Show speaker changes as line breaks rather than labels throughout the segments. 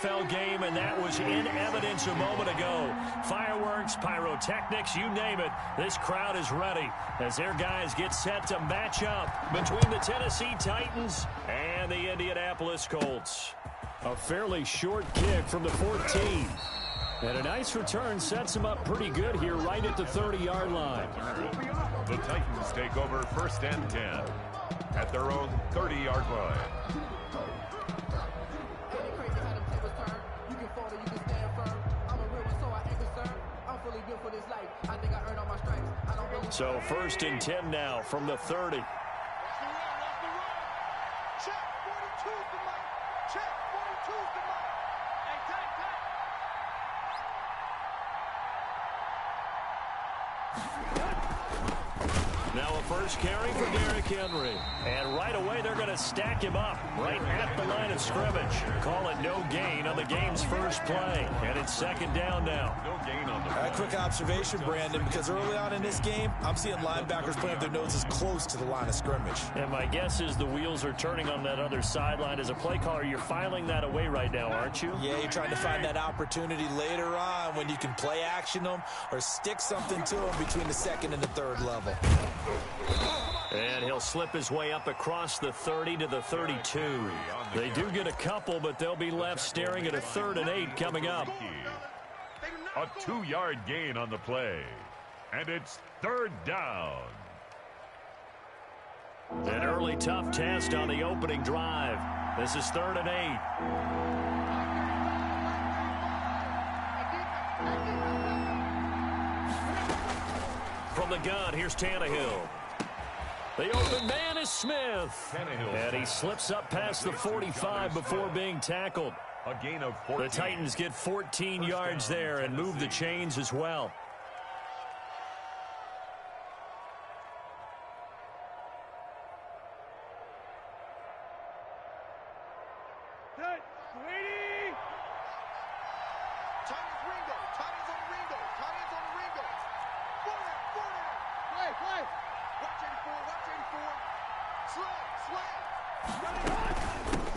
NFL game, and that was in evidence a moment ago. Fireworks, pyrotechnics, you name it. This crowd is ready as their guys get set to match up between the Tennessee Titans and the Indianapolis Colts. A fairly short kick from the 14. And a nice return sets them up pretty good here right at the 30-yard line.
The Titans take over 1st and 10 at their own 30-yard line.
So 1st and 10 now from the 30. Now a first carry for Derrick Henry. And right away they're going to stack him up right at the line of scrimmage. Call it no gain on the game's first play. And it's 2nd down now.
No gain on the play.
A quick observation, Brandon, because early on in this game, I'm seeing linebackers putting their noses close to the line of scrimmage.
And my guess is the wheels are turning on that other sideline. As a play caller, you're filing that away right now, aren't you?
Yeah, you're trying to find that opportunity later on when you can play action them or stick something to them between the 2nd and the 3rd level.
And he'll slip his way up across the 30 to the 32. They do get a couple, but they'll be left staring at a 3rd and 8 coming up.
A 2-yard gain on the play. And it's 3rd down.
An early tough test on the opening drive. This is 3rd and 8. From the gun, here's Tannehill. The open man is Smith. And he slips up past the 45 before being tackled.
A gain of 14.
The Titans get 14 yards there and move the chains as well.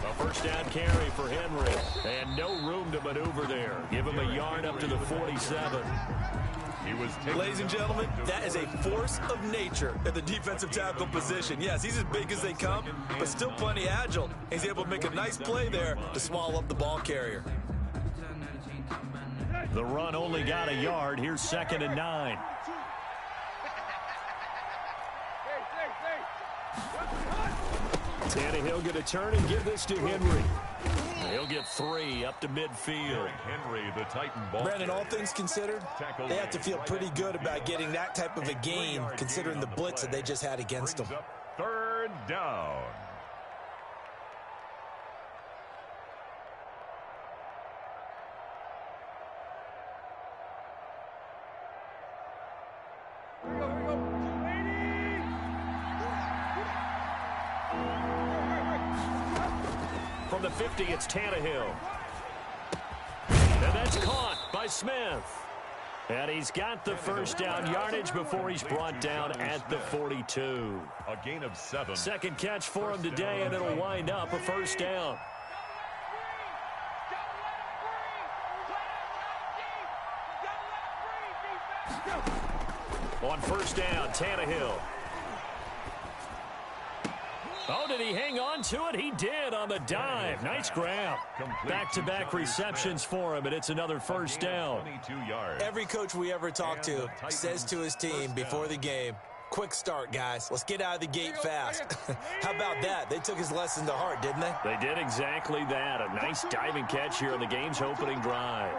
A first down carry for Henry. And no room to maneuver there. Give him a yard up to the 47.
Ladies and gentlemen, that is a force of nature at the defensive tackle position. Yes, he's as big as they come, but still plenty agile. He's able to make a nice play there to swallow up the ball carrier.
The run only got a yard. Here's 2nd and 9. Tannehill going to turn and give this to Henry. He'll get 3 up to midfield.
Henry, the Titan ball.
Brandon, all things considered, they have to feel pretty good about getting that type of a gain, considering the blitz that they just had against them.
3rd down.
From the 50, it's Tannehill. And that's caught by Smith. And he's got the first down yardage before he's brought down at the 42.
A gain of 7.
Second catch for him today, and it'll wind up a first down. On first down, Tannehill. Oh, did he hang on to it? He did on the dive. Nice grab. Back-to-back receptions for him, and it's another first down.
Every coach we ever talk to says to his team before the game, quick start, guys. Let's get out of the gate fast. How about that? They took his lesson to heart, didn't they?
They did exactly that. A nice diving catch here on the game's opening drive.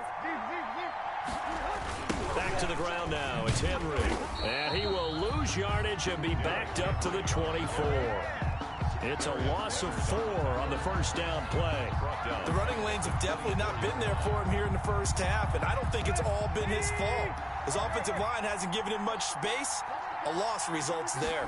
Back to the ground now. It's Henry. And he will lose yardage and be backed up to the 24. It's a loss of 4 on the first down play.
The running lanes have definitely not been there for him here in the first half, and I don't think it's all been his fault. His offensive line hasn't given him much space. A loss results there.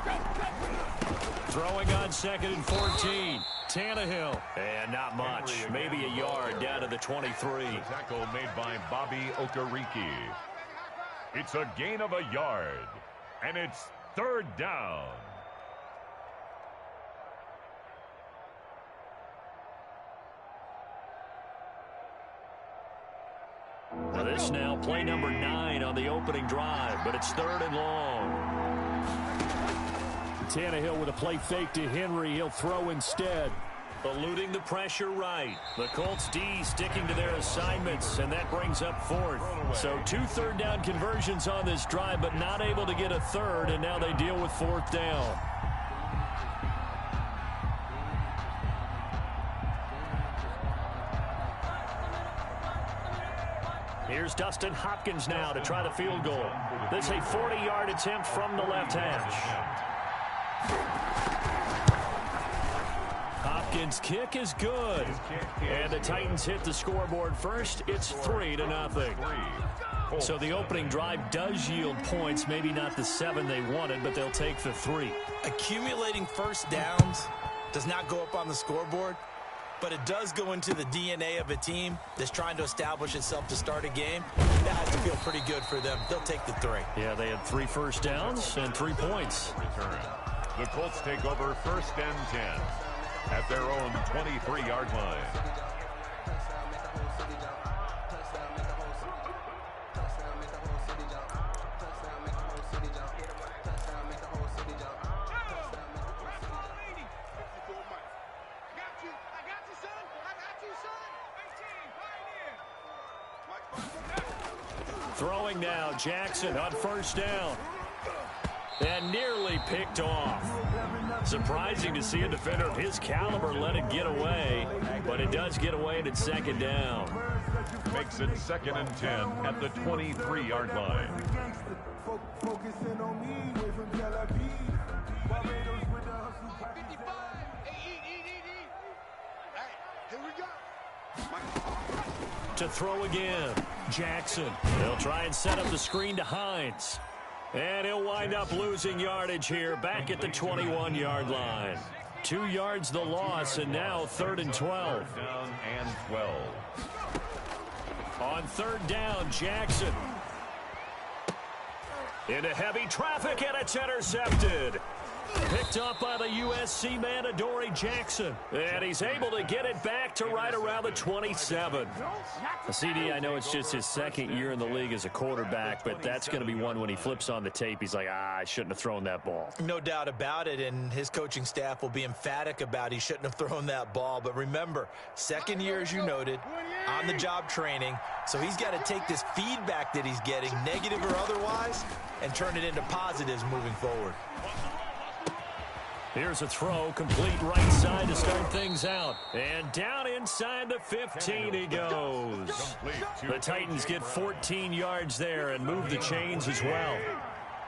Throwing on 2nd and 14. Tannehill. And not much. Maybe a yard down to the 23.
Tackle made by Bobby Okereke. It's a gain of a yard. And it's 3rd down.
This now play number 9 on the opening drive, but it's 3rd and long. Tannehill with a play fake to Henry. He'll throw instead. Eluding the pressure right. The Colts D sticking to their assignments, and that brings up 4th. So 2 third-down conversions on this drive, but not able to get a 3rd, and now they deal with 4th down. Here's Dustin Hopkins now to try the field goal. This is a 40-yard attempt from the left hash. Hopkins' kick is good. And the Titans hit the scoreboard first. It's 3-0. So the opening drive does yield points. Maybe not the 7 they wanted, but they'll take the 3.
Accumulating first downs does not go up on the scoreboard, but it does go into the DNA of a team that's trying to establish itself to start a game. That has to feel pretty good for them. They'll take the 3.
Yeah, they had 3 first downs and 3 points.
Return. The Colts take over 1st and 10 at their own 23-yard line.
Throwing now, Jackson on 1st down. And nearly picked off. Surprising to see a defender of his caliber let it get away, but it does get away and it's 2nd down.
Makes it 2nd and 10 at the 23-yard line.
To throw again, Jackson. They'll try and set up the screen to Hines. And he'll wind up losing yardage here back at the 21-yard line. 2 yards the loss, and now 3rd and 12.
Down and 12.
On 3rd down, Jackson. Into heavy traffic, and it's intercepted. Picked up by the USC man, Adoree Jackson. And he's able to get it back to right around the 27. CD, I know it's just his 2nd year in the league as a quarterback, but that's going to be one when he flips on the tape, he's like, I shouldn't have thrown that ball.
No doubt about it, and his coaching staff will be emphatic about he shouldn't have thrown that ball. But remember, 2nd year, as you noted, on-the-job training, so he's got to take this feedback that he's getting, negative or otherwise, and turn it into positives moving forward.
Here's a throw, complete right side to start things out. And down inside the 15 he goes. The Titans get 14 yards there and move the chains as well.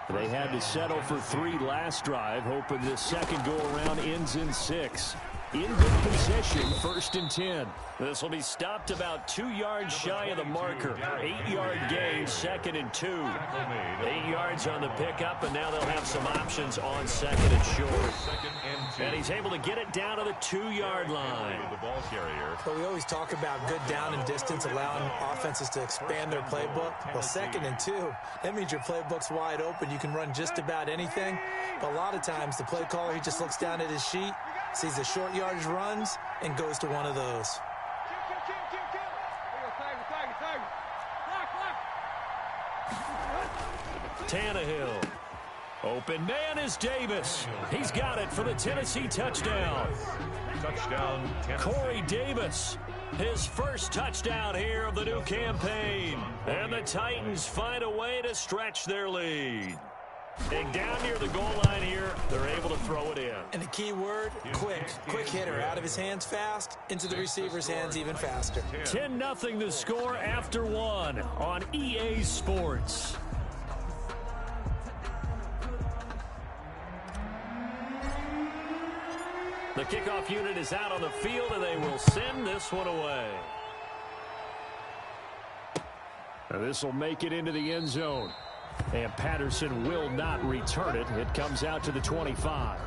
They had to settle for 3 last drive, hoping this second go-around ends in 6. In good position, 1st and 10. This will be stopped about 2 yards shy of the marker. 8-yard gain, 2nd and 2. 8 yards on the pickup, and now they'll have some options on 2nd and short. And he's able to get it down to the 2-yard line.
The ball carrier.
But we always talk about good down and distance, allowing offenses to expand their playbook. Well, 2nd and 2, that means your playbook's wide open. You can run just about anything. But a lot of times, the play caller, he just looks down at his sheet, sees the short yardage runs, and goes to one of those.
Tannehill. Open man is Davis. He's got it for the Tennessee touchdown.
Touchdown, Tennessee.
Corey Davis, his first touchdown here of the new campaign. And the Titans find a way to stretch their lead. And down near the goal line here, they're able to throw it in.
And the key word, quick. Quick hitter. Out of his hands fast, into the receiver's hands even faster.
10-0 the score after 1 on EA Sports. The kickoff unit is out on the field, and they will send this one away. Now this will make it into the end zone. And Patterson will not return it. It comes out to the 25.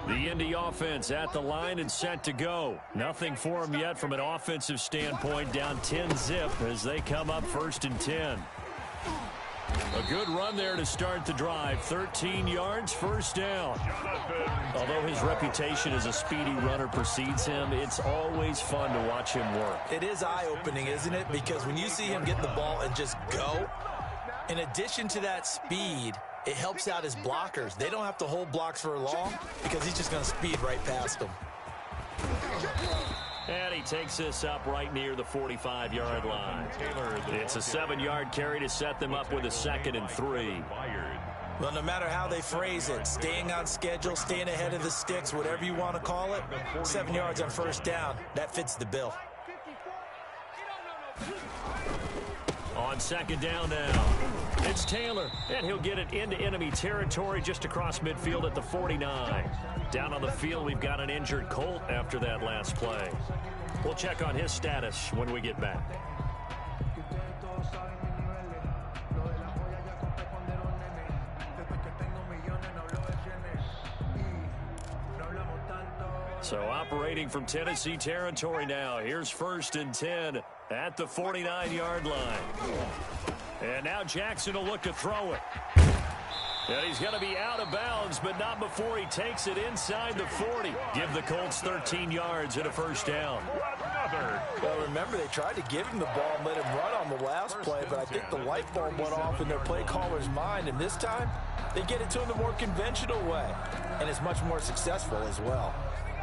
The Indy offense at the line and set to go. Nothing for them yet from an offensive standpoint. Down 10-0 as they come up 1st and 10. A good run there to start the drive. 13 yards, first down. Although his reputation as a speedy runner precedes him, it's always fun to watch him work.
It is eye-opening, isn't it? Because when you see him get the ball and just go, in addition to that speed, it helps out his blockers. They don't have to hold blocks for long because he's just going to speed right past them.
And he takes this up right near the 45-yard line. It's a 7-yard carry to set them up with a 2nd and 3.
Well, no matter how they phrase it, staying on schedule, staying ahead of the sticks, whatever you want to call it, 7 yards on first down, that fits the bill.
On 2nd down now, it's Taylor, and he'll get it into enemy territory just across midfield at the 49. Down on the field, we've got an injured Colt after that last play. We'll check on his status when we get back. So operating from Tennessee territory now. Here's 1st and 10 at the 49-yard line. And now Jackson will look to throw it. And he's going to be out of bounds, but not before he takes it inside the 40. Give the Colts 13 yards and a first down.
Well, remember, they tried to give him the ball and let him run on the last play, but I think the light bulb went off in their play caller's mind, and this time they get it to him the more conventional way, and it's much more successful as well.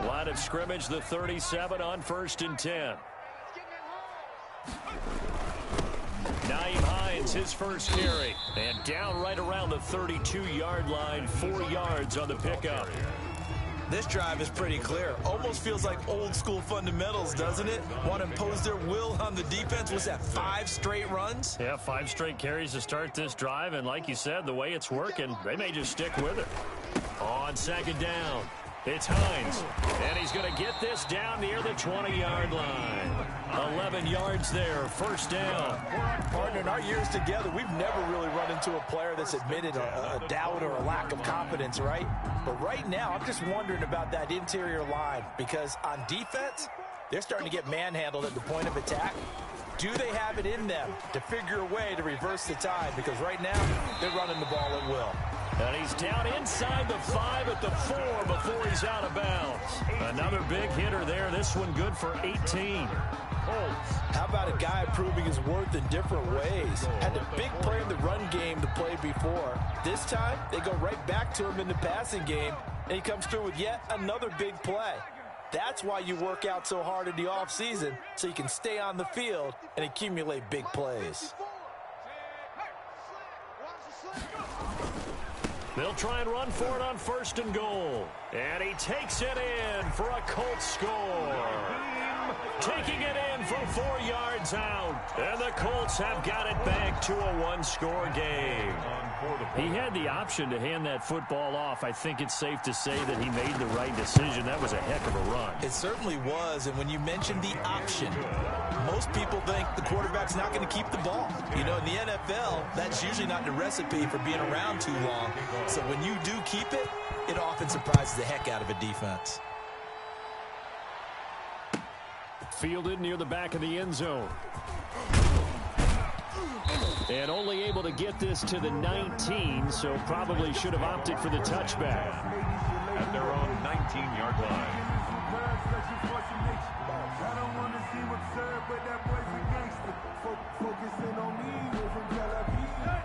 Line of scrimmage, the 37 on 1st and 10. Nyheim Hines, his first carry, and down right around the 32-yard line, 4 yards on the pickup.
This drive is pretty clear. Almost feels like old-school fundamentals, doesn't it? Want to impose their will on the defense. Was that 5 straight runs?
Yeah, 5 straight carries to start this drive, and like you said, the way it's working, they may just stick with it. On 2nd down, it's Hines, and he's going to get this down near the 20-yard line. 11 yards there, first down.
Partner, in our years together, we've never really run into a player that's admitted a doubt or a lack of confidence, right? But right now, I'm just wondering about that interior line, because on defense, they're starting to get manhandled at the point of attack. Do they have it in them to figure a way to reverse the tide? Because right now, they're running the ball at will.
And he's down inside the 5 at the 4 before he's out of bounds. Another big hitter there. This one good for 18.
How about a guy proving his worth in different ways? Had a big play in the run game to play before. This time, they go right back to him in the passing game, and he comes through with yet another big play. That's why you work out so hard in the offseason, so you can stay on the field and accumulate big plays.
They'll try and run for it on 1st and goal. And he takes it in for a Colts score. Taking it in from 4 yards out. And the Colts have got it back to a 1-score game. He had the option to hand that football off. I think it's safe to say that he made the right decision. That was a heck of a run.
It certainly was, and when you mentioned the option, most people think the quarterback's not going to keep the ball. You know, in the NFL, that's usually not the recipe for being around too long. So when you do keep it, it often surprises the heck out of a defense.
Fielded near the back of the end zone. And only able to get this to the 19, so probably should have opted for the touchback.
At their own 19-yard line.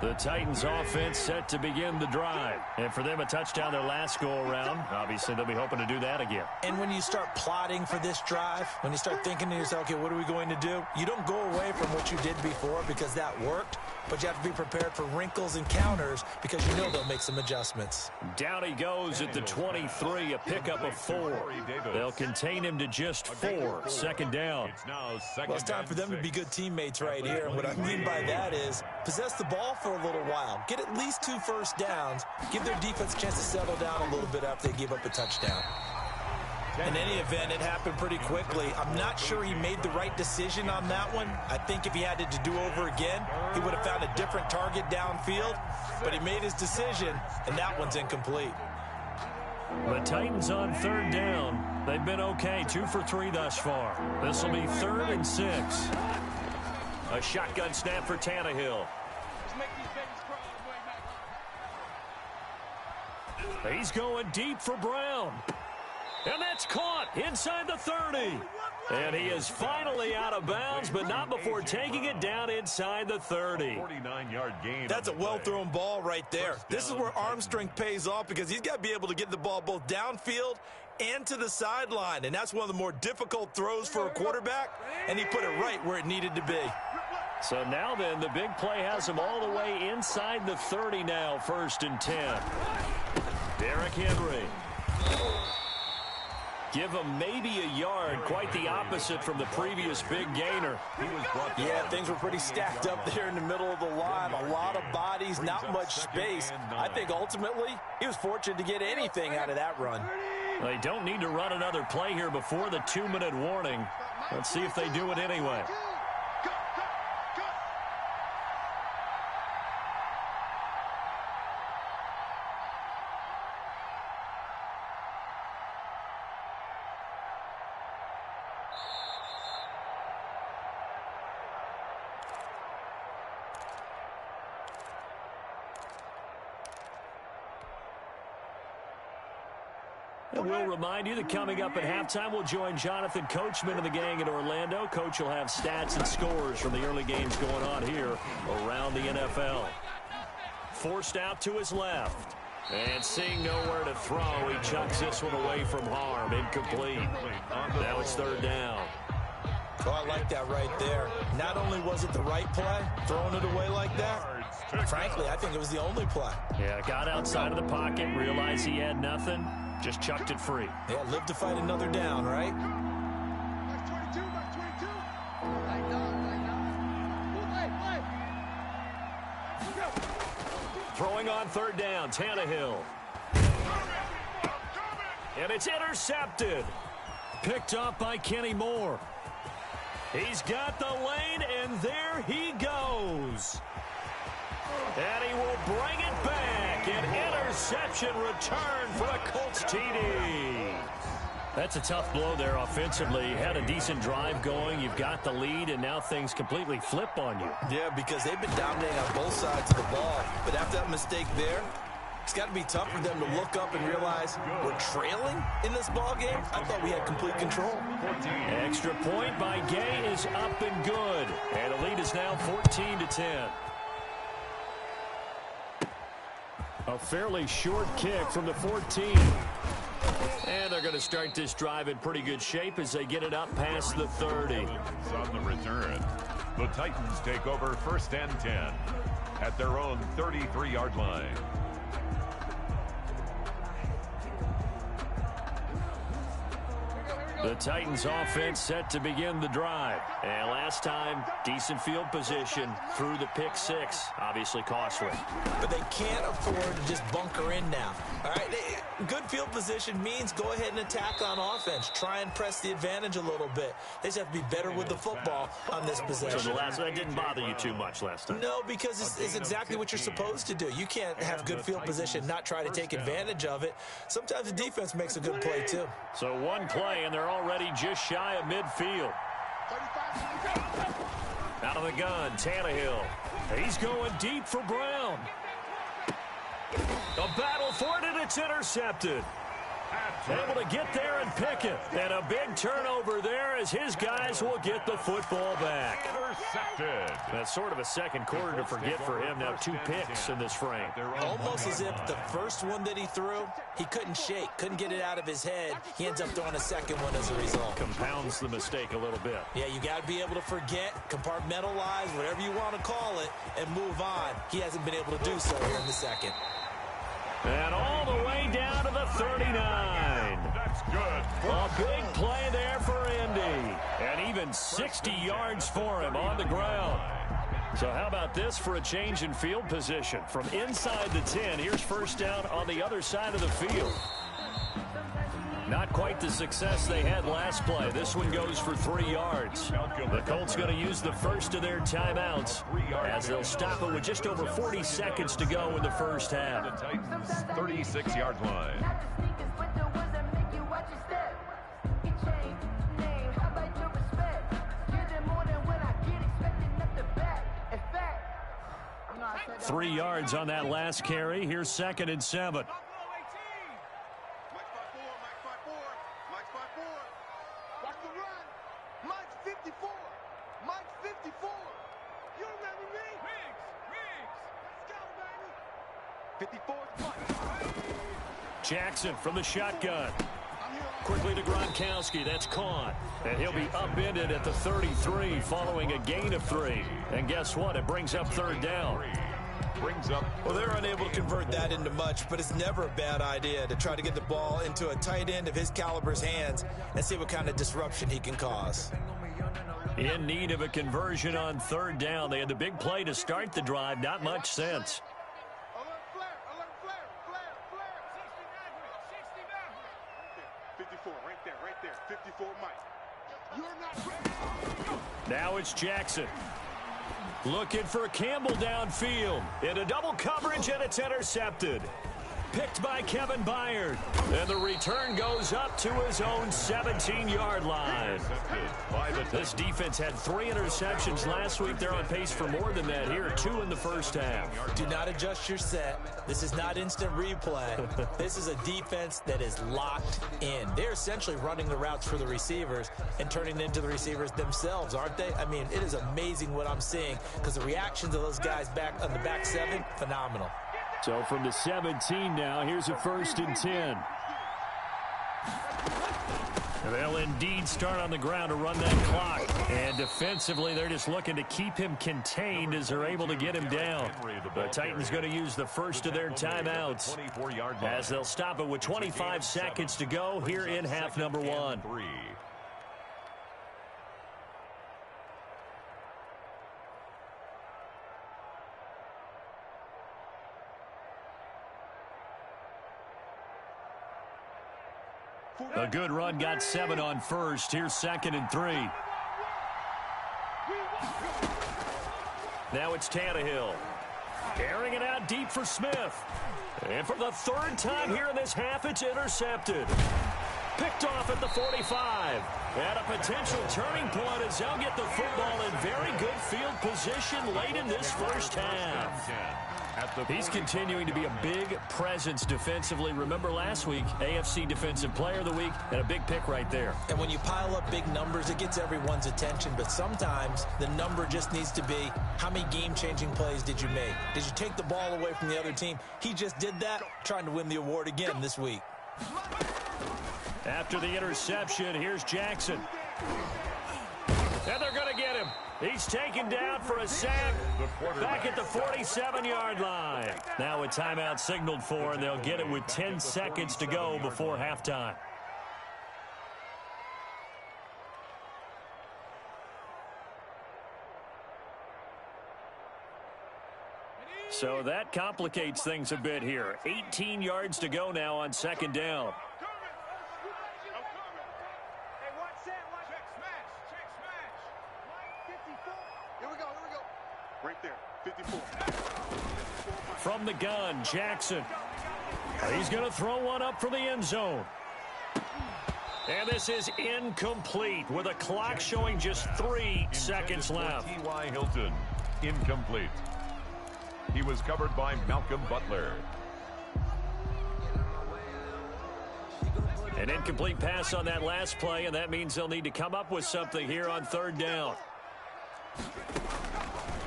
The Titans offense set to begin the drive. And for them, a touchdown their last go-around. Obviously, they'll be hoping to do that again.
And when you start plotting for this drive, when you start thinking to yourself, okay, what are we going to do? You don't go away from what you did before because that worked, but you have to be prepared for wrinkles and counters because you know they'll make some adjustments.
Down he goes at the 23, a pickup of 4. They'll contain him to just 4. 2nd down.
Well, it's time for them to be good teammates right here. And what I mean by that is possess the ball for a little while. Get at least 2 first downs. Give their defense a chance to settle down a little bit after they give up a touchdown. In any event, it happened pretty quickly. I'm not sure he made the right decision on that one. I think if he had it to do over again, he would have found a different target downfield. But he made his decision, and that one's incomplete.
The Titans on 3rd down. They've been okay, 2 for 3 thus far. This will be 3rd and 6. A shotgun snap for Tannehill.
Let's make these babies cry.
He's going deep for Brown. And that's caught inside the 30. And he is finally out of bounds, but not before taking it down inside the 30.
49-yard gain.
That's a well-thrown ball right there. This is where arm strength pays off because he's got to be able to get the ball both downfield and to the sideline. And that's one of the more difficult throws for a quarterback, and he put it right where it needed to be.
So now then, the big play has him all the way inside the 30 now, 1st and 10. Derrick Henry. Give him maybe a yard, quite the opposite from the previous big gainer.
Yeah, things were pretty stacked up there in the middle of the line. A lot of bodies, not much space. I think ultimately he was fortunate to get anything out of that run.
They don't need to run another play here before the 2-minute warning. Let's see if they do it anyway. And we'll remind you that coming up at halftime, we'll join Jonathan Coachman and the gang in Orlando. Coach will have stats and scores from the early games going on here around the NFL. Forced out to his left. And seeing nowhere to throw, he chucks this one away from harm. Incomplete. Now it's 3rd down.
Oh, I like that right there. Not only was it the right play, throwing it away like that, frankly, I think it was the only play.
Yeah, got outside of the pocket, realized he had nothing, just chucked it free.
Yeah, live to fight another down, right?
Throwing on 3rd down, Tannehill. And it's intercepted. Picked up by Kenny Moore. He's got the lane, and there he goes. And he will bring it back. An interception return for a Colts TD. That's a tough blow there offensively. You had a decent drive going. You've got the lead, and now things completely flip on you.
Yeah, because they've been dominating on both sides of the ball. But after that mistake there, it's got to be tough for them to look up and realize we're trailing in this ball game. I thought we had complete control.
Extra point by Gay is up and good. And the lead is now 14-10. A fairly short kick from the 14. And they're going to start this drive in pretty good shape as they get it up past the 30.
On the return, the Titans take over 1st and 10 at their own 33-yard line.
The Titans offense set to begin the drive. And last time, decent field position through the pick 6. Obviously costly.
But they can't afford to just bunker in now. All right, good field position means go ahead and attack on offense. Try and press the advantage a little bit. They just have to be better with the football on this possession.
So that didn't bother you too much last time?
No, because it's exactly what you're supposed to do. You can't have good field position, not try to take advantage of it. Sometimes the defense makes a good play, too.
So one play, and they're already just shy of midfield. Out of the gun, Tannehill. He's going deep for Brown. A battle for it, and it's intercepted. Able to get there and pick it. And a big turnover there as his guys will get the football back.
Intercepted.
That's sort of a second quarter to forget for him. Now 2 picks in this frame.
Almost as if the first one that he threw, he couldn't shake, couldn't get it out of his head. He ends up throwing a second one as a result.
Compounds the mistake a little bit.
Yeah, you got to be able to forget, compartmentalize, whatever you want to call it, and move on. He hasn't been able to do so here in the second.
And all the way down to the 39.
That's good.
A big play there for Indy. And even 60 yards for him on the ground. So how about this for a change in field position? From inside the 10, here's 1st down on the other side of the field. Not quite the success they had last play. This one goes for 3 yards. The Colts going to use the first of their timeouts as they'll stop it with just over 40 seconds to go in the first half.
The Titans 36-yard line.
Three yards on that last carry. Here's 2nd and 7.
54. You remember me? Let's go, baby. 54
Jackson from the shotgun. Quickly to Gronkowski. That's caught. And he'll be upended at the 33 following a gain of 3. And guess what? It brings up third down.
Well, they're unable to convert that into much, but it's never a bad idea to try to get the ball into a tight end of his caliber's hands and see what kind of disruption he can cause.
In need of a conversion on third down. They had the big play to start the drive. Not much sense.
Alert flare. 54, right there. 54, Mike. You're not ready.
Now it's Jackson. Looking for Campbell downfield. Into double coverage, and it's intercepted. Picked by Kevin Byard. And the return goes up to his own 17-yard line. This defense had 3 interceptions last week. They're on pace for more than that here. 2 in the first half.
Do not adjust your set. This is not instant replay. This is a defense that is locked in. They're essentially running the routes for the receivers and turning into the receivers themselves, aren't they? I mean, it is amazing what I'm seeing because the reactions of those guys back on the back 7, phenomenal.
So from the 17 now, here's a 1st and 10. They'll indeed start on the ground to run that clock. And defensively, they're just looking to keep him contained as they're able to get him down. The Titans going to use the first of their timeouts as they'll stop it with 25 seconds to go here in half number 1. A good run, got 7 on first. Here's 2nd and 3. Now it's Tannehill. Airing it out deep for Smith. And for the 3rd time here in this half, it's intercepted. Picked off at the 45. And a potential turning point as they'll get the football in very good field position late in this first half. He's continuing to be a big presence defensively. Remember last week, AFC Defensive Player of the Week, and a big pick right there.
And when you pile up big numbers, it gets everyone's attention. But sometimes the number just needs to be, how many game-changing plays did you make? Did you take the ball away from the other team? He just did that, trying to win the award again this week.
After the interception, here's Jackson. And they're going to get him. He's taken down for a sack back at the 47-yard line. Now a timeout signaled for, and they'll get it with 10 seconds to go before halftime. So that complicates things a bit here. 18 yards to go now on 2nd down.
Right there, 54.
From the gun, Jackson. He's going to throw one up for the end zone. And this is incomplete with a clock showing just 3 seconds left.
T.Y. Hilton, incomplete. He was covered by Malcolm Butler.
An incomplete pass on that last play, and that means they'll need to come up with something here on 3rd down.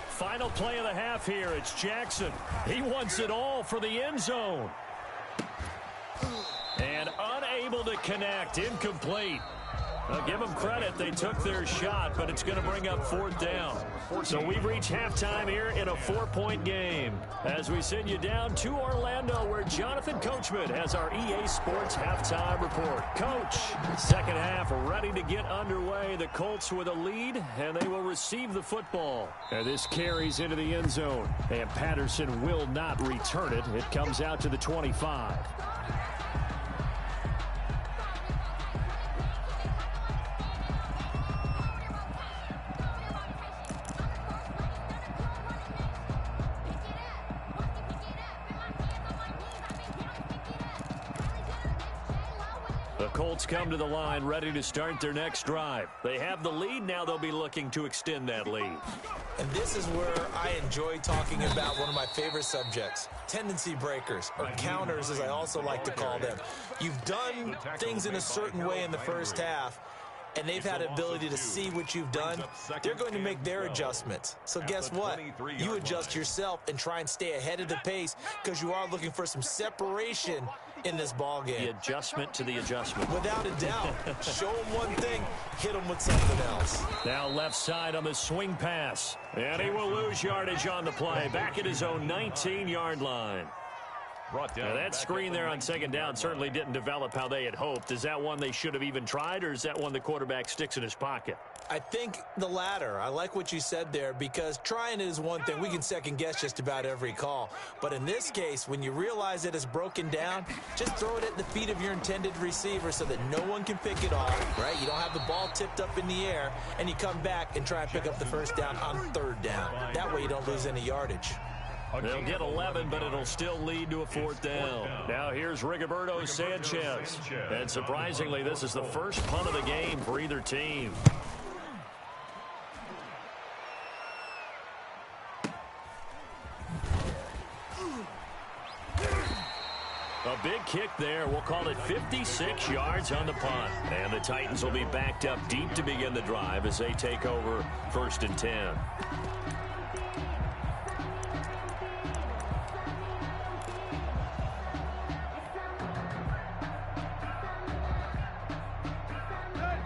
Final play of the half here. It's Jackson. He wants it all for the end zone. And unable to connect. Incomplete. I'll give them credit. They took their shot, but it's going to bring up 4th down. So we've reached halftime here in a 4-point game. As we send you down to Orlando, where Jonathan Coachman has our EA Sports halftime report. Coach, 2nd half ready to get underway. The Colts with a lead, and they will receive the football. And this carries into the end zone, and Patterson will not return it. It comes out to the 25. Colts come to the line ready to start their next drive. They have the lead. Now they'll be looking to extend that lead.
And this is where I enjoy talking about one of my favorite subjects, tendency breakers, or counters as I also like to call them. You've done things in a certain way in the first half, and they've had an ability to see what you've done, they're going to make their adjustments. So guess what? You adjust yourself and try and stay ahead of the pace because you are looking for some separation in this ball game.
The adjustment to the adjustment.
Without a doubt. Show them one thing, hit them with something else.
Now left side on the swing pass. And he will lose yardage on the play. Back at his own 19-yard line. Now that screen there on second down certainly didn't develop how they had hoped. Is that one they should have even tried, or is that one the quarterback sticks in his pocket?
I think the latter. I like what you said there because trying it is one thing. We can second guess just about every call. But in this case, when you realize it is broken down, just throw it at the feet of your intended receiver so that no one can pick it off, right? You don't have the ball tipped up in the air, and you come back and try and pick up the first down on third down. That way you don't lose any yardage.
They'll get 11, but it'll still lead to a fourth down. Now here's Rigoberto Sanchez. And surprisingly, this is the first punt of the game for either team. A big kick there. We'll call it 56 yards on the punt. And the Titans will be backed up deep to begin the drive as they take over 1st and 10.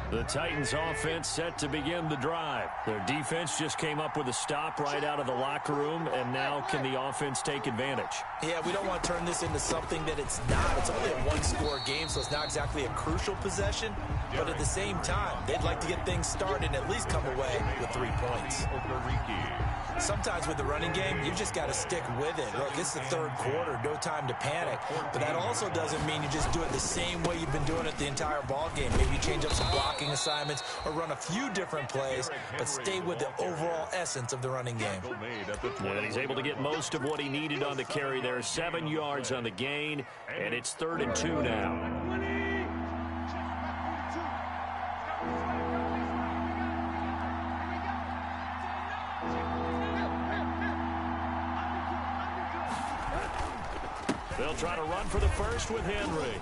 The Titans offense set to begin the drive. Their defense just came up with a stop right out of the locker room, and now can the offense take advantage?
Yeah, we don't want to turn this into something that it's not. It's only a one-score game, so it's not exactly a crucial possession. But at the same time, they'd like to get things started and at least come away with 3 points. Sometimes with the running game, you've just got to stick with it. Look, it's the third quarter, no time to panic. But that also doesn't mean you just do it the same way you've been doing it the entire ball game. Maybe you change up some blocking assignments or run a few different plays, but stay with the overall essence of the running game.
And he's able to get most of what he needed on the carry there. 7 yards on the gain, and it's 3rd and 2 now. They'll try to run for the first with Henry.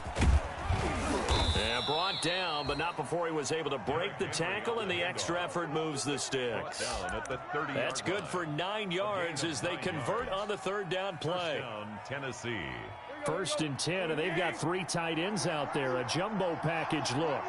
And brought down, but not before he was able to break the tackle, and the extra effort moves the sticks. That's good for 9 yards as they convert on the third down play.
Tennessee.
1st and 10, and they've got 3 tight ends out there. A jumbo package look.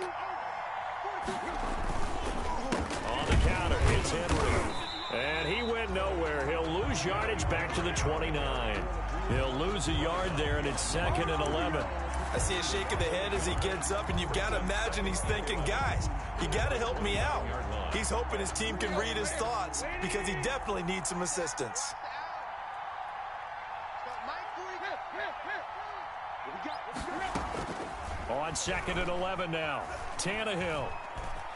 On the counter, it's Henry. And he went nowhere. He'll lose yardage back to the 29. He'll lose a yard there, and it's 2nd and 11.
I see a shake of the head as he gets up, and you've got to imagine he's thinking, guys, you got to help me out. He's hoping his team can read his thoughts because he definitely needs some assistance.
On 2nd and 11 now. Tannehill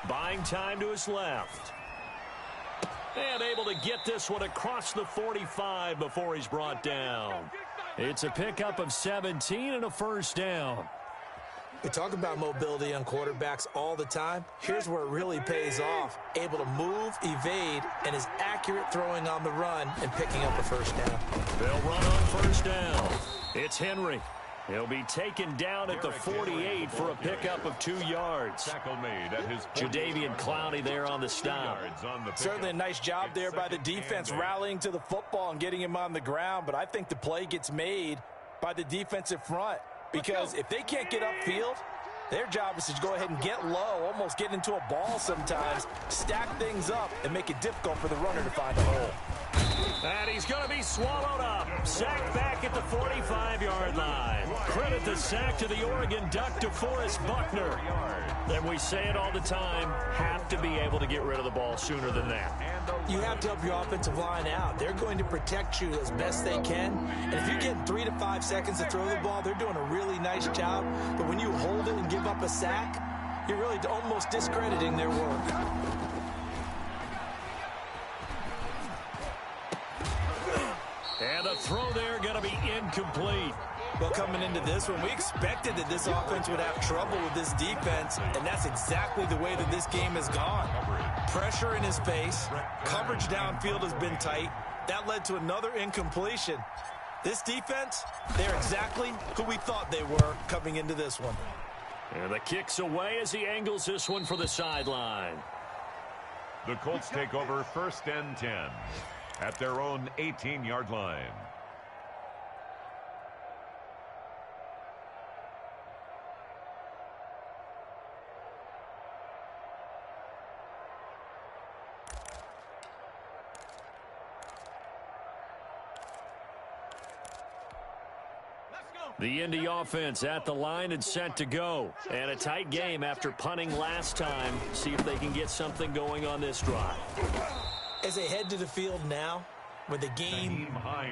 buying time to his left. And able to get this one across the 45 before he's brought down. It's a pickup of 17 and a first down.
We talk about mobility on quarterbacks all the time. Here's where it really pays off. Able to move, evade, and is accurate throwing on the run and picking up a first down.
They'll run on first down. It's Henry. He'll be taken down at the 48 for a pickup of 2 yards. Jadeveon Clowney there on the stop.
Certainly a nice job there by the defense rallying to the football and getting him on the ground, but I think the play gets made by the defensive front because if they can't get upfield, their job is to go ahead and get low, almost get into a ball sometimes, stack things up, and make it difficult for the runner to find a hole.
And he's going to be swallowed up. Sacked back at the 45-yard line. Credit the sack to the Oregon Duck, DeForest Buckner. And we say it all the time, have to be able to get rid of the ball sooner than that.
You have to help your offensive line out. They're going to protect you as best they can. And if you're getting 3 to 5 seconds to throw the ball, they're doing a really nice job. But when you hold it and give up a sack, you're really almost discrediting their work.
And the throw there going to be incomplete.
Well, coming into this one, we expected that this offense would have trouble with this defense, and that's exactly the way that this game has gone. Pressure in his face, coverage downfield has been tight. That led to another incompletion. This defense, they're exactly who we thought they were coming into this one.
And the kick's away as he angles this one for the sideline.
The Colts take over 1st and 10 at their own 18-yard line.
The Indy offense at the line and set to go. And a tight game after punting last time. See if they can get something going on this drive.
As they head to the field now, with the game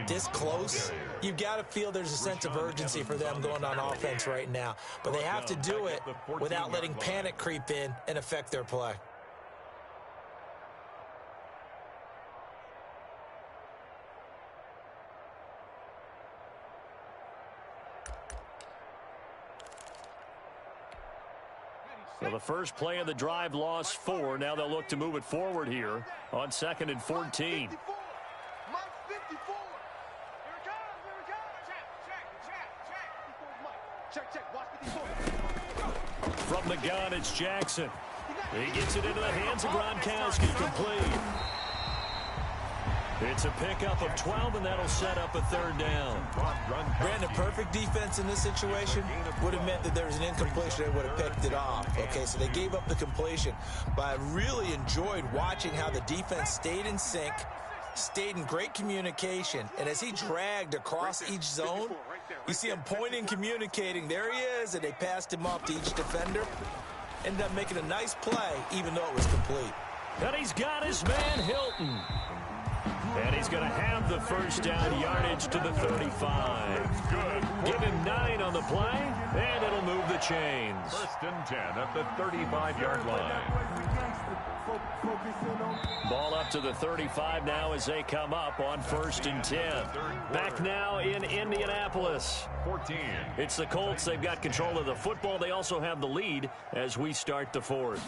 this close, you've got to feel there's a sense of urgency for them going on offense right now. But they have to do it without letting panic creep in and affect their play.
So the first play of the drive lost 4. Now they'll look to move it forward here on 2nd and 14. From the gun, it's Jackson. He gets it into the hands of Gronkowski, complete. It's a pickup of 12, and that'll set up a 3rd down.
Brandon, perfect defense in this situation would have meant that there was an incompletion. They would have picked it off. Okay, so they gave up the completion. But I really enjoyed watching how the defense stayed in sync, stayed in great communication. And as he dragged across each zone, you see him pointing, communicating. There he is, and they passed him off to each defender. Ended up making a nice play, even though it was complete.
And he's got his man, Hilton. And he's going to have the 1st down, yardage to the 35. Good. Give him 9 on the play, and it'll move the chains.
1st and 10 at the 35-yard line.
Ball up to the 35 now as they come up on 1st and 10. Back now in Indianapolis.
14.
It's the Colts. They've got control of the football. They also have the lead as we start the 4th.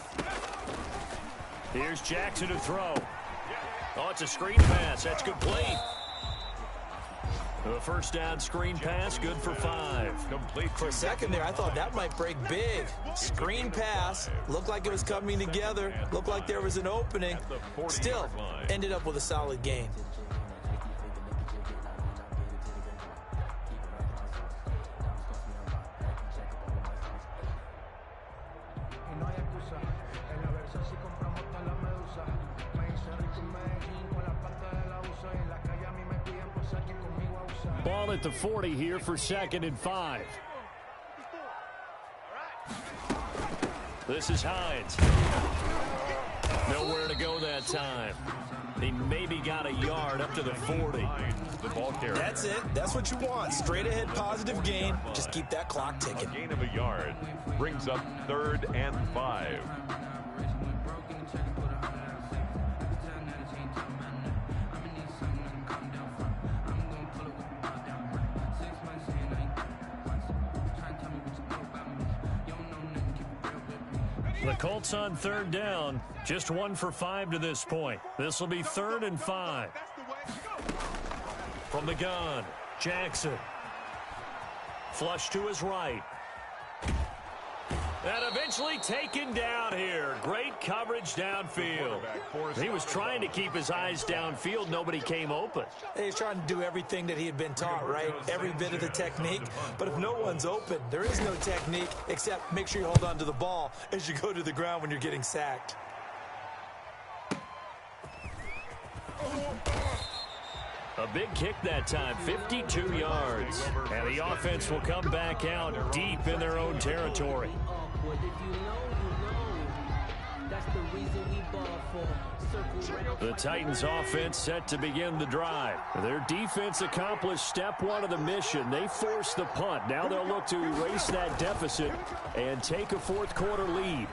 Here's Jackson to throw. Oh, it's a screen pass. That's complete. The 1st down screen pass, good for 5.
Complete.
For a second there, I thought that might break big. Screen pass. Looked like it was coming together. Looked like there was an opening. Still, ended up with a solid gain.
Ball at the 40 here for 2nd and 5. This is Hines. Nowhere to go that time. He maybe got a yard up to the 40.
The ball carrier.
That's it. That's what you want. Straight ahead positive gain. Just keep that clock ticking.
A gain of a yard brings up 3rd and 5.
The Colts on 3rd down. Just 1 for 5 to this point. This will be 3rd and 5. From the gun, Jackson. Flush to his right. And eventually taken down here. Great coverage downfield. He was trying to keep his eyes downfield. Nobody came open.
He's trying to do everything that he had been taught, right? Every bit of the technique. But if no one's open, there is no technique except make sure you hold on to the ball as you go to the ground when you're getting sacked.
A big kick that time, 52 yards. And the offense will come back out deep in their own territory. The Titans offense set to begin the drive. Their defense accomplished step 1 of the mission. They forced the punt. Now they'll look to erase that deficit and take a 4th quarter lead.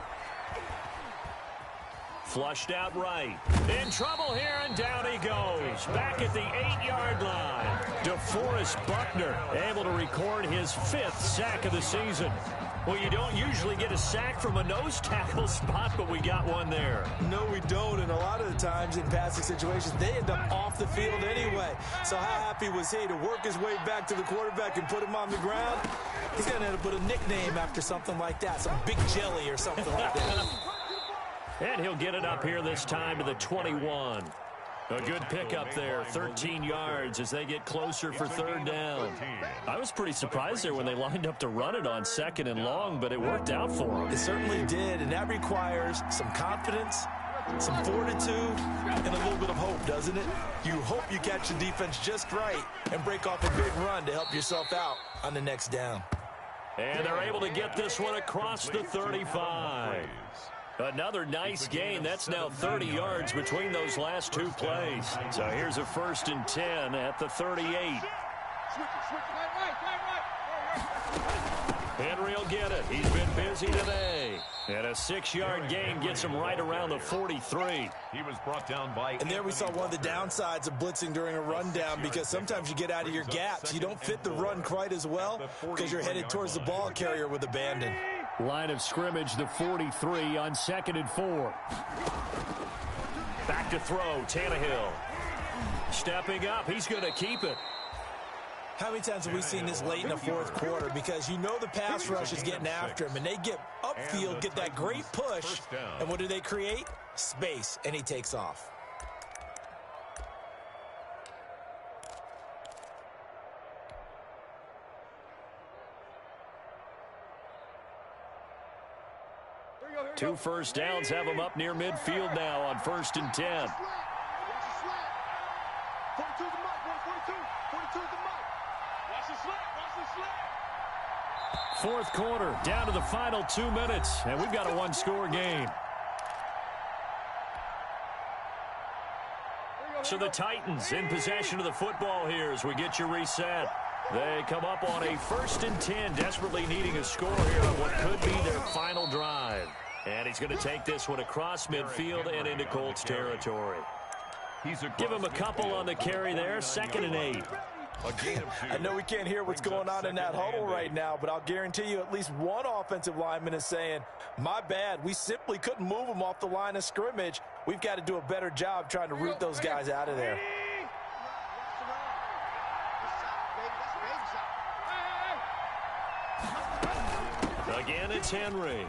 Flushed out right. In trouble here, and down he goes. Back at the 8-yard line. DeForest Buckner able to record his 5th sack of the season. Well, you don't usually get a sack from a nose tackle spot, but we got one there.
No, we don't, and a lot of the times in passing situations, they end up off the field anyway. So how happy was he to work his way back to the quarterback and put him on the ground? He's going to end up with a nickname after something like that, some Big Jelly or something like that.
And he'll get it up here this time to the 21. A good pickup there, 13 yards as they get closer for 3rd down. I was pretty surprised there when they lined up to run it on 2nd and long, but it worked out for them.
It certainly did, and that requires some confidence, some fortitude, and a little bit of hope, doesn't it? You hope you catch the defense just right and break off a big run to help yourself out on the next down.
And they're able to get this one across the 35. Another nice gain. That's now 30 yards between those last 2 plays. So here's a 1st and 10 at the 38. Henry will get it. He's been busy today. And a 6-yard gain gets him right around the 43.
He was brought down by...
And there we saw one of the downsides of blitzing during a rundown, because sometimes you get out of your gaps. You don't fit the run quite as well because you're headed towards the ball carrier with abandon.
Line of scrimmage, the 43 on 2nd and 4. Back to throw, Tannehill. Stepping up, he's going to keep it.
How many times have we seen this late in the 4th quarter? Because you know the pass rush is getting after him, and they get upfield, get that great push, and what do they create? Space, and he takes off.
Two first downs have them up near midfield now on 1st and 10. 4th quarter, down to the final 2 minutes, and we've got a 1-score game. So the Titans in possession of the football here as we get you reset. They come up on a 1st and 10, desperately needing a score here on what could be their final drive. And he's going to take this one across midfield and into Colts territory. Give him a couple on the carry there, 2nd and 8.
I know we can't hear what's going on in that huddle right now, but I'll guarantee you at least one offensive lineman is saying, my bad, we simply couldn't move them off the line of scrimmage. We've got to do a better job trying to root those guys out of there.
Again, it's Henry.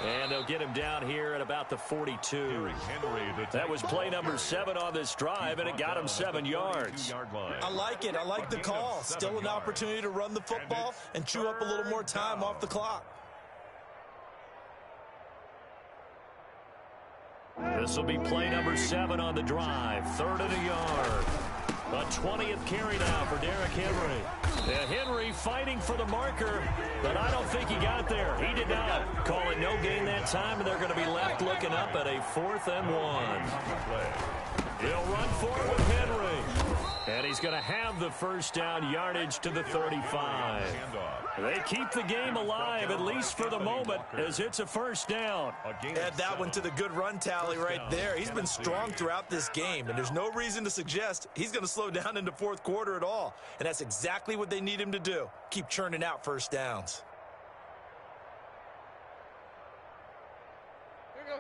And they'll get him down here at about the 42. That was play number 7 on this drive, and it got him 7 yards.
I like it. I like the call. Still an opportunity to run the football and chew up a little more time off the clock.
This will be play number 7 on the drive. 3rd and a yard. A 20th carry now for Derrick Henry. Henry fighting for the marker, but I don't think he got there. He did not. Call it no gain that time, and they're going to be left looking up at a 4th and 1. He'll run forward with Henry. And he's going to have the first down, yardage to the 35. They keep the game alive, at least for the moment, as it's a first down.
Add that one to the good run tally right there. He's been strong throughout this game, and there's no reason to suggest he's going to slow down into 4th quarter at all. And that's exactly what they need him to do. Keep churning out first downs.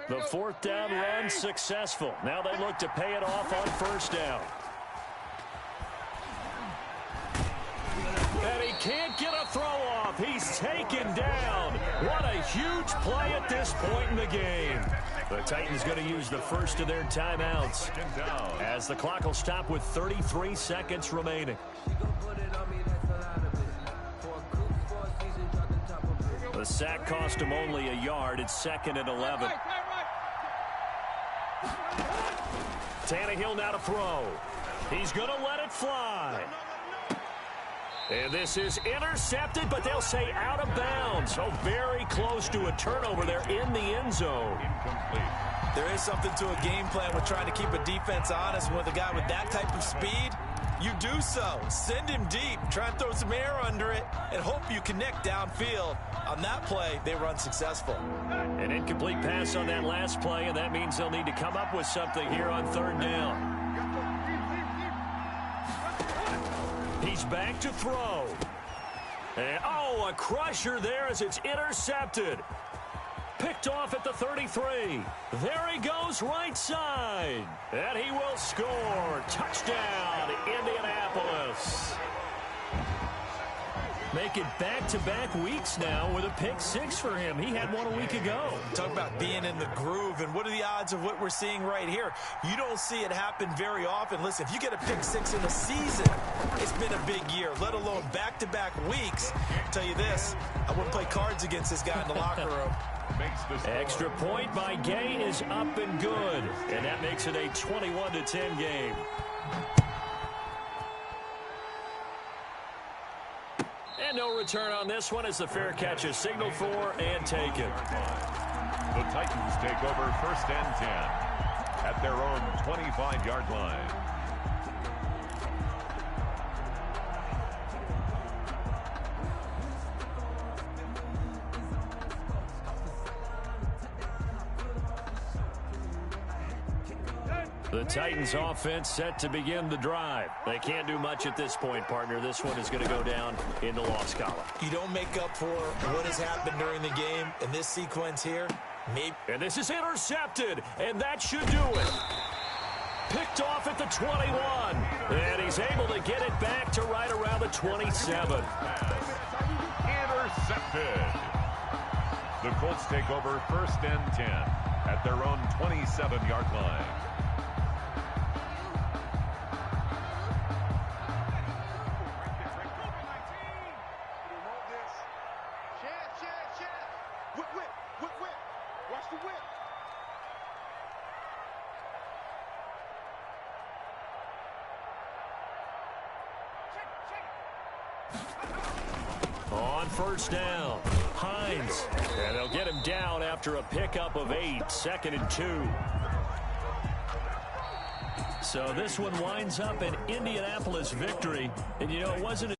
The 4th down run successful. Now they look to pay it off on first down. And he can't get a throw off. He's taken down. What a huge play at this point in the game. The Titans going to use the first of their timeouts as the clock will stop with 33 seconds remaining. The sack cost him only a yard. It's 2nd and 11. Tannehill now to throw. He's going to let it fly. And this is intercepted, but they'll say out of bounds. So very close to a turnover there in the end zone.
There is something to a game plan with trying to keep a defense honest. With a guy with that type of speed, you do so. Send him deep. Try and throw some air under it and hope you connect downfield. On that play, they were unsuccessful.
An incomplete pass on that last play, and that means they'll need to come up with something here on third down. He's back to throw. And, oh, a crusher there as it's intercepted. Picked off at the 33. There he goes right side. And he will score. Touchdown, Indianapolis. Make it back-to-back weeks now with a pick six for him. He had one a week ago.
Talk about being in the groove, and what are the odds of what we're seeing right here? You don't see it happen very often. Listen, if you get a pick six in a season, it's been a big year, let alone back-to-back weeks. I'll tell you this, I wouldn't play cards against this guy in the locker room.
Extra point by Gay is up and good, and that makes it a 21-10 game. And no return on this one as the fair catch is signaled for and taken.
The Titans take over 1st and 10 at their own 25-yard line.
The Titans offense set to begin the drive. They can't do much at this point, partner. This one is going to go down in the loss column.
You don't make up for what has happened during the game in this sequence here. Maybe.
And this is intercepted, and that should do it. Picked off at the 21, and he's able to get it back to right around the 27.
Intercepted. The Colts take over 1st and 10 at their own 27-yard line.
On 1st down, Hines. And they'll get him down after a pickup of 8, 2nd and 2. So this one winds up an Indianapolis victory. And, you know, it wasn't